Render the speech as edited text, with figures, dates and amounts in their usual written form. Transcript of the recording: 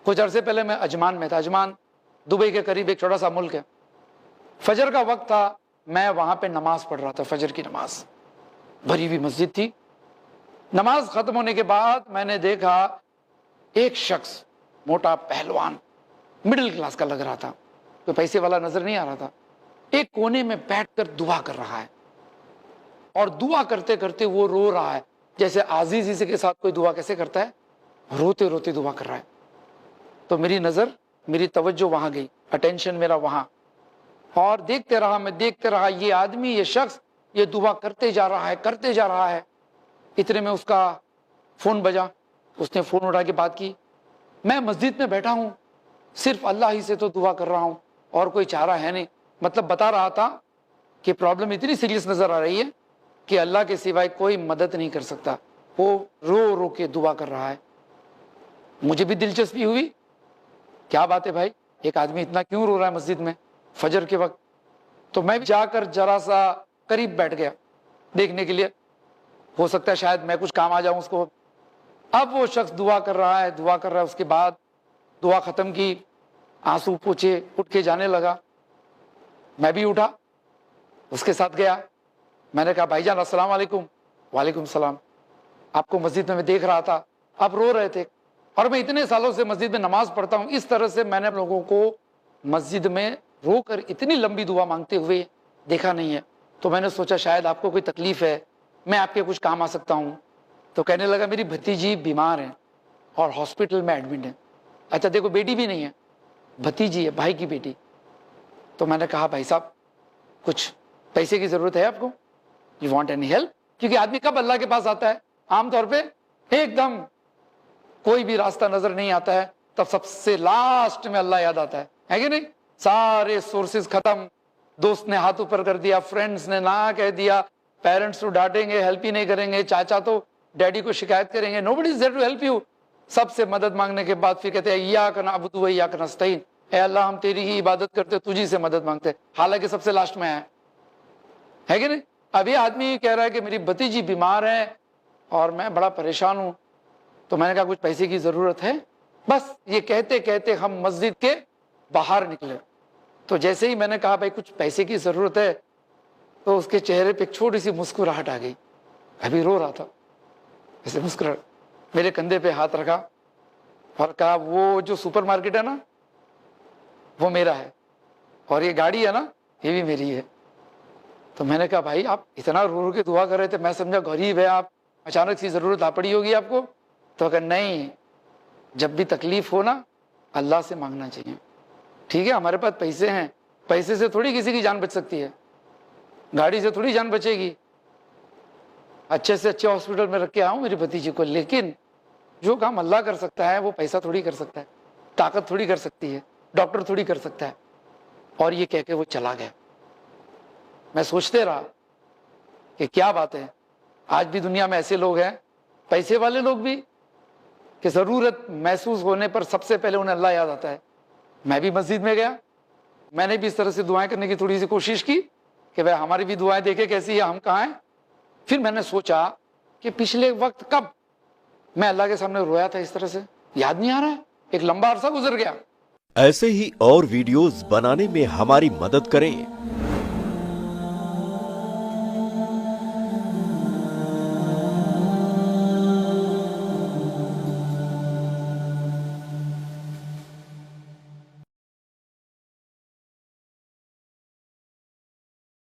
कुछ अरसे पहले मैं अजमान में था। अजमान दुबई के करीब एक छोटा सा मुल्क है। फजर का वक्त था, मैं वहां पे नमाज पढ़ रहा था, फजर की नमाज। भरी हुई मस्जिद थी। नमाज खत्म होने के बाद मैंने देखा एक शख्स, मोटा पहलवान, मिडिल क्लास का लग रहा था, कोई पैसे वाला नजर नहीं आ रहा था, एक कोने में बैठकर दुआ कर रहा है। और दुआ करते करते वो रो रहा है, जैसे आजीजी से के साथ कोई दुआ कैसे करता है, रोते रोते दुआ कर रहा है। तो मेरी नजर, मेरी तवज्जो वहां गई, अटेंशन मेरा वहां, और देखते रहा, मैं देखते रहा, ये आदमी, ये शख्स, ये दुआ करते जा रहा है, करते जा रहा है। इतने में उसका फोन बजा, उसने फोन उठा के बात की। मैं मस्जिद में बैठा हूं, सिर्फ अल्लाह ही से तो दुआ कर रहा हूं, और कोई चारा है नहीं। मतलब बता रहा था कि प्रॉब्लम इतनी सीरियस नजर आ रही है कि अल्लाह के सिवाय कोई मदद नहीं कर सकता। वो रो रो के दुआ कर रहा है। मुझे भी दिलचस्पी हुई, क्या बात है भाई, एक आदमी इतना क्यों रो रहा है मस्जिद में फजर के वक्त। तो मैं जाकर जरा सा करीब बैठ गया देखने के लिए, हो सकता है शायद मैं कुछ काम आ जाऊं उसको। अब वो शख्स दुआ कर रहा है, दुआ कर रहा है। उसके बाद दुआ खत्म की, आंसू पोंछे, उठ के जाने लगा। मैं भी उठा, उसके साथ गया। मैंने कहा भाईजान अस्सलाम वालेकुम। वालेकुम सलाम। आपको मस्जिद में मैं देख रहा था, आप रो रहे थे, और मैं इतने सालों से मस्जिद में नमाज पढ़ता हूँ, इस तरह से मैंने लोगों को मस्जिद में रोकर इतनी लंबी दुआ मांगते हुए देखा नहीं है। तो मैंने सोचा शायद आपको कोई तकलीफ है, मैं आपके कुछ काम आ सकता हूँ। तो कहने लगा मेरी भतीजी बीमार है और हॉस्पिटल में एडमिट है। अच्छा देखो, बेटी भी नहीं है, भतीजी है, भाई की बेटी। तो मैंने कहा भाई साहब कुछ पैसे की जरूरत है आपको, यू वांट एनी हेल्प? क्योंकि आदमी कब अल्लाह के पास आता है, आमतौर पे एकदम कोई भी रास्ता नजर नहीं आता है, तब सबसे लास्ट में अल्लाह याद आता है कि नहीं? सारे सोर्सेज खत्म, दोस्त ने हाथ ऊपर कर दिया, फ्रेंड्स ने ना कह दिया, पेरेंट्स तो डांटेंगे, हेल्प ही नहीं करेंगे, चाचा तो डैडी को शिकायत करेंगे, nobody is there to help you. सबसे मदद मांगने के बाद फिर कहते हैं इय्याक नअबुदु व इय्याक नस्तईन, ए अल्लाह हम तेरी ही इबादत करते, तुझी से मदद मांगते, हालांकि सबसे लास्ट में है कि नहीं? अब ये आदमी कह रहा है कि मेरी भतीजी बीमार है और मैं बड़ा परेशान हूं। तो मैंने कहा कुछ पैसे की जरूरत है? बस ये कहते कहते हम मस्जिद के बाहर निकले। तो जैसे ही मैंने कहा भाई कुछ पैसे की जरूरत है, तो उसके चेहरे पे एक छोटी सी मुस्कुराहट आ गई। अभी रो रहा था, ऐसे मुस्कुरा, मेरे कंधे पे हाथ रखा और कहा वो जो सुपरमार्केट है ना, वो मेरा है, और ये गाड़ी है ना, ये भी मेरी है। तो मैंने कहा भाई आप इतना रो रो के दुआ कर रहे थे, मैं समझा गरीब है आप, अचानक सी जरूरत आ पड़ी होगी आपको। तो अगर नहीं, जब भी तकलीफ हो ना, अल्लाह से मांगना चाहिए। ठीक है, हमारे पास पैसे हैं, पैसे से थोड़ी किसी की जान बच सकती है, गाड़ी से थोड़ी जान बचेगी। अच्छे से अच्छे हॉस्पिटल में रख के आऊं मेरी भतीजी को, लेकिन जो काम अल्लाह कर सकता है वो पैसा थोड़ी कर सकता है, ताकत थोड़ी कर सकती है, डॉक्टर थोड़ी कर सकता है। और ये कह के वो चला गया। मैं सोचते रहा कि क्या बात है, आज भी दुनिया में ऐसे लोग हैं, पैसे वाले लोग भी, कि जरूरत महसूस होने पर सबसे पहले उन्हें अल्लाह याद आता है। मैं भी मस्जिद में गया, मैंने भी इस तरह से दुआएं करने की थोड़ी सी कोशिश की कि भाई हमारी भी दुआएं देखे कैसी है, हम कहाँ हैं। फिर मैंने सोचा कि पिछले वक्त कब मैं अल्लाह के सामने रोया था इस तरह से, याद नहीं आ रहा है, एक लंबा अरसा गुजर गया। ऐसे ही और वीडियोस बनाने में हमारी मदद करें